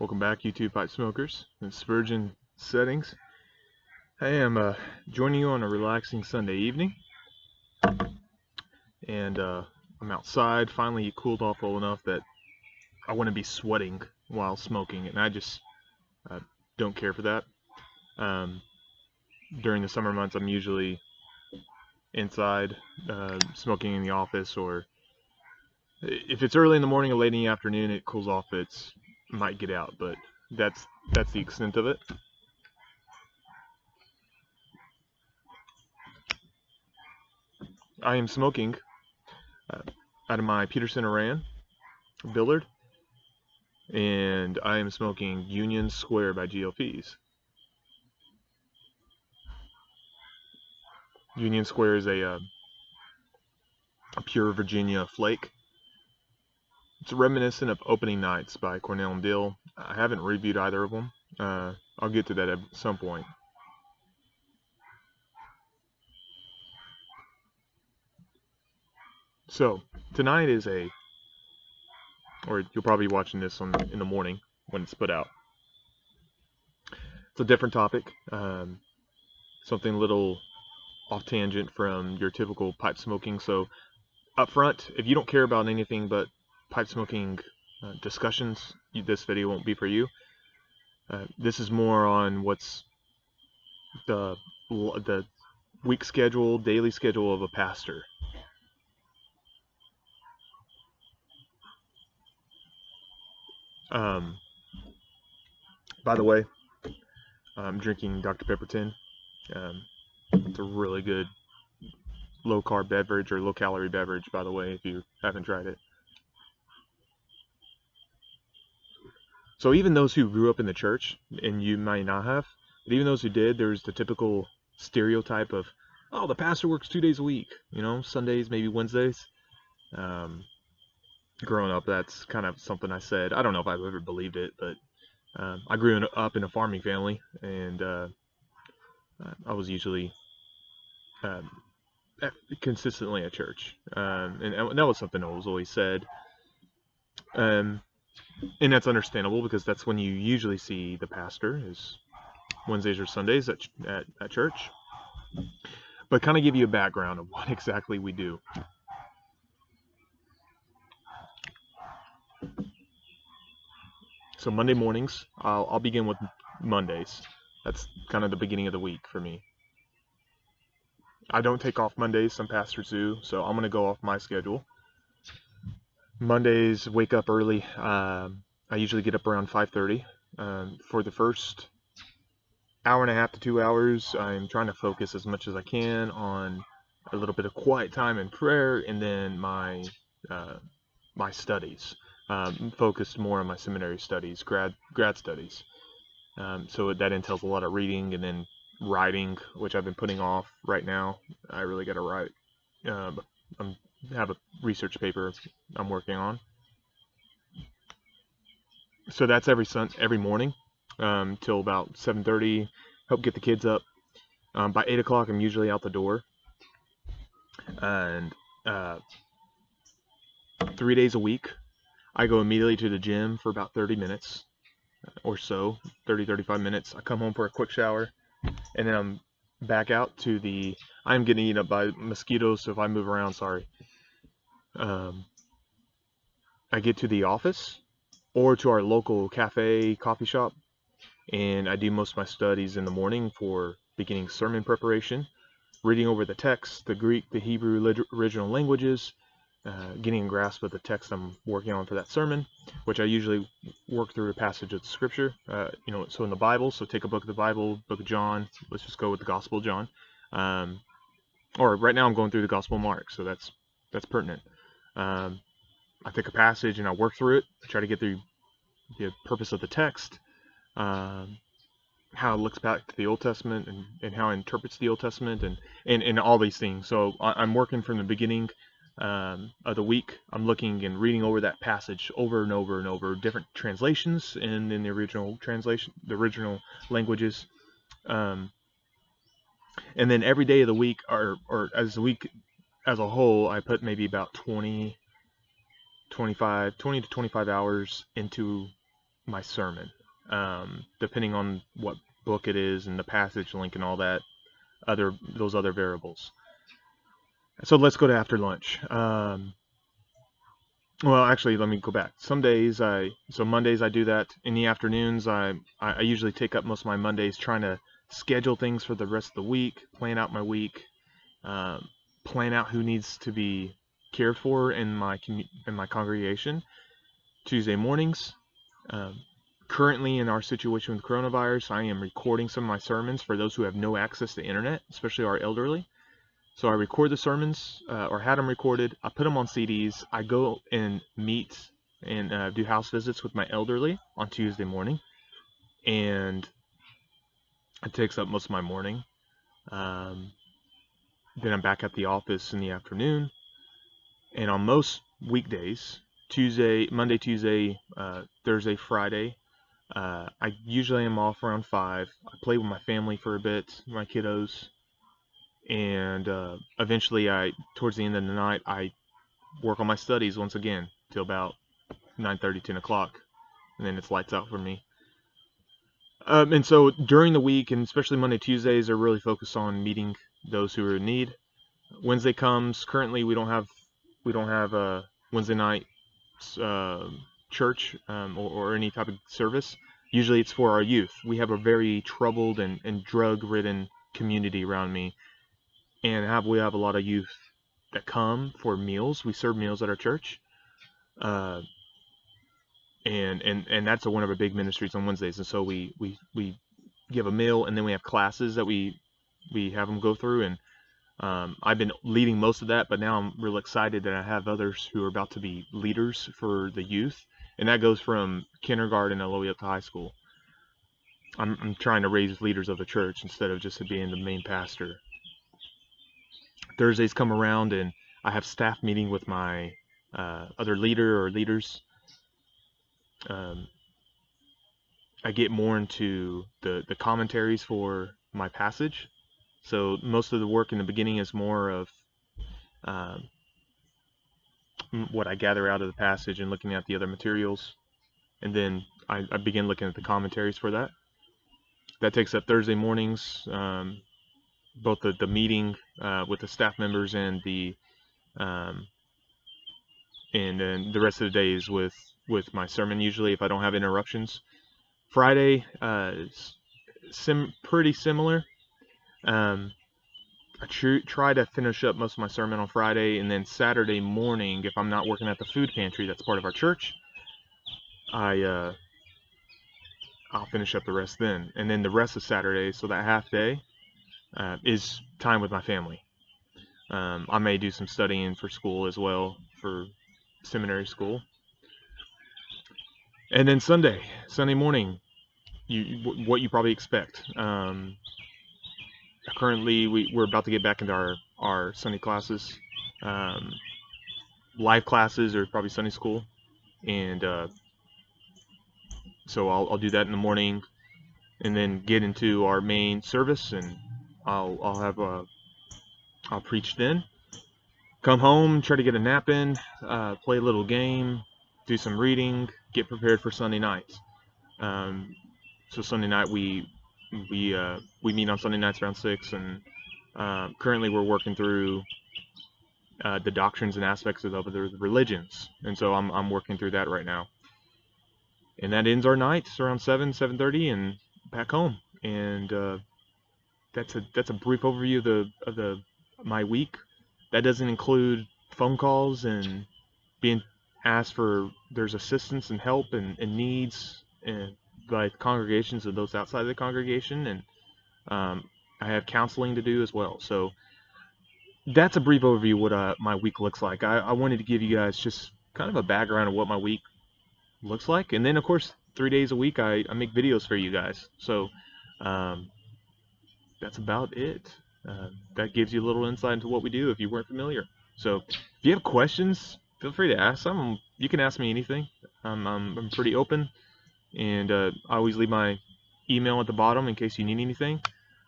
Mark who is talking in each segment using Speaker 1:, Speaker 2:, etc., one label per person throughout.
Speaker 1: Welcome back, YouTube pipe smokers and Spurgeon settings. I am joining you on a relaxing Sunday evening, and I'm outside. Finally, it cooled off well enough that I want to be sweating while smoking, and I just don't care for that. During the summer months, I'm usually inside smoking in the office, or if it's early in the morning or late in the afternoon, it cools off. Might get out, but that's the extent of it. I am smoking out of my Peterson Iran Billard, and I am smoking Union Square by GLPs. Union Square is a pure Virginia flake. It's reminiscent of Opening Nights by Cornell and Dill. I haven't reviewed either of them. I'll get to that at some point. So tonight is or you'll probably be watching this in the morning when it's put out. It's a different topic, something a little off tangent from your typical pipe smoking. So up front, if you don't care about anything but pipe smoking discussions, this video won't be for you. This is more on what's the week schedule, daily schedule of a pastor. By the way, I'm drinking Dr. Pepper 10. It's a really good low-carb beverage, or low-calorie beverage, by the way, if you haven't tried it. So even those who grew up in the church, and you might not have, but even those who did, there's the typical stereotype of, oh, the pastor works 2 days a week, Sundays, maybe Wednesdays. Growing up, that's kind of something I said. I don't know if I've ever believed it, but I grew up in a farming family, and I was usually consistently at church, and that was something that was always said, and that's understandable because that's when you usually see the pastor, is Wednesdays or Sundays at church. But kind of give you a background of what exactly we do. So Monday mornings, I'll begin with Mondays. That's kind of the beginning of the week for me. I don't take off Mondays, some pastors do, so I'm going to go off my schedule. Mondays, wake up early. I usually get up around 5:30. For the first hour and a half to 2 hours, I'm trying to focus as much as I can on a little bit of quiet time and prayer, and then my studies. Focused more on my seminary studies, grad studies. So that entails a lot of reading and then writing, which I've been putting off right now. I really got to write. I have a research paper I'm working on. So that's every morning till about 7:30. Help get the kids up. By 8 o'clock, I'm usually out the door. And 3 days a week, I go immediately to the gym for about 30 minutes or so, 35 minutes. I come home for a quick shower, and then I'm back out to I'm getting eaten up by mosquitoes, so if I move around, sorry. I get to the office or to our local cafe, coffee shop, and I do most of my studies in the morning for beginning sermon preparation, reading over the text, the Greek, the Hebrew original languages, getting a grasp of the text I'm working on for that sermon, which I usually work through a passage of the scripture, so in the Bible, so take a book of the Bible, book of John, let's just go with the Gospel of John, or right now I'm going through the Gospel of Mark, so that's pertinent. I take a passage and I work through it, I try to get through the purpose of the text, how it looks back to the Old Testament, and how it interprets the Old Testament, and all these things. So I'm working from the beginning of the week. I'm looking and reading over that passage over and over and over, different translations and in the original translation, the original languages. And then every day of the week, or as the week as a whole, I put maybe about 20 to 25 hours into my sermon, depending on what book it is and the passage link and all that those other variables. So let's go to after lunch. Well, actually, let me go back. Mondays I do that in the afternoons. I usually take up most of my Mondays trying to schedule things for the rest of the week, plan out my week, plan out who needs to be cared for in my congregation. Tuesday mornings. Currently, in our situation with coronavirus, I am recording some of my sermons for those who have no access to internet, especially our elderly. So I record the sermons, or had them recorded. I put them on CDs. I go and meet and do house visits with my elderly on Tuesday morning, and it takes up most of my morning. Then I'm back at the office in the afternoon, and on most weekdays, Monday, Tuesday, Thursday, Friday, I usually am off around 5. I play with my family for a bit, my kiddos, and eventually towards the end of the night, I work on my studies once again till about 9:30, 10 o'clock, and then it's lights out for me. And so during the week, and especially Monday, Tuesdays, are really focused on meeting those who are in need. Wednesday comes. Currently, we don't have a Wednesday night church or any type of service. Usually, it's for our youth. We have a very troubled and drug-ridden community around me, and we have a lot of youth that come for meals. We serve meals at our church. And that's one of our big ministries on Wednesdays. And so we give a meal, and then we have classes that we have them go through. And I've been leading most of that, but now I'm real excited that I have others who are about to be leaders for the youth, and that goes from kindergarten all the way up to high school. I'm trying to raise leaders of the church instead of just being the main pastor. Thursdays come around, and I have staff meeting with my other leader or leaders. I get more into the commentaries for my passage. So most of the work in the beginning is more of what I gather out of the passage and looking at the other materials. And then I begin looking at the commentaries for that. That takes up Thursday mornings, both the meeting with the staff members and and then the rest of the days with my sermon, usually, if I don't have interruptions. Friday is pretty similar. I try to finish up most of my sermon on Friday, and then Saturday morning, if I'm not working at the food pantry that's part of our church, I'll finish up the rest then. And then the rest of Saturday, so that half day, is time with my family. I may do some studying for school as well, for seminary school. And then Sunday morning, what you probably expect. Currently, we're about to get back into our Sunday classes. Live classes or probably Sunday school, and so I'll do that in the morning, and then get into our main service, and I'll preach then. Come home, try to get a nap in, play a little game, do some reading, get prepared for Sunday night. So Sunday night we meet on Sunday nights around 6, and currently we're working through the doctrines and aspects of the other religions, and so I'm working through that right now. And that ends our night around 7:30, and back home. And that's a brief overview of my week. That doesn't include phone calls and being asked for there's assistance and help and needs by congregations of those outside of the congregation, and I have counseling to do as well. So that's a brief overview of what my week looks like. I wanted to give you guys just kind of a background of what my week looks like, and then of course 3 days a week I make videos for you guys. So that's about it. That gives you a little insight into what we do if you weren't familiar. So if you have questions, feel free to ask them. You can ask me anything. I'm pretty open, and I always leave my email at the bottom in case you need anything.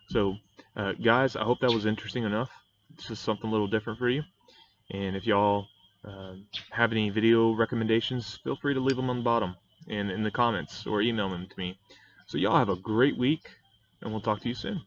Speaker 1: So guys, I hope that was interesting enough. It's just something a little different for you. And if y'all have any video recommendations, feel free to leave them on the bottom. and in the comments or email them to me. So y'all have a great week, and we'll talk to you soon.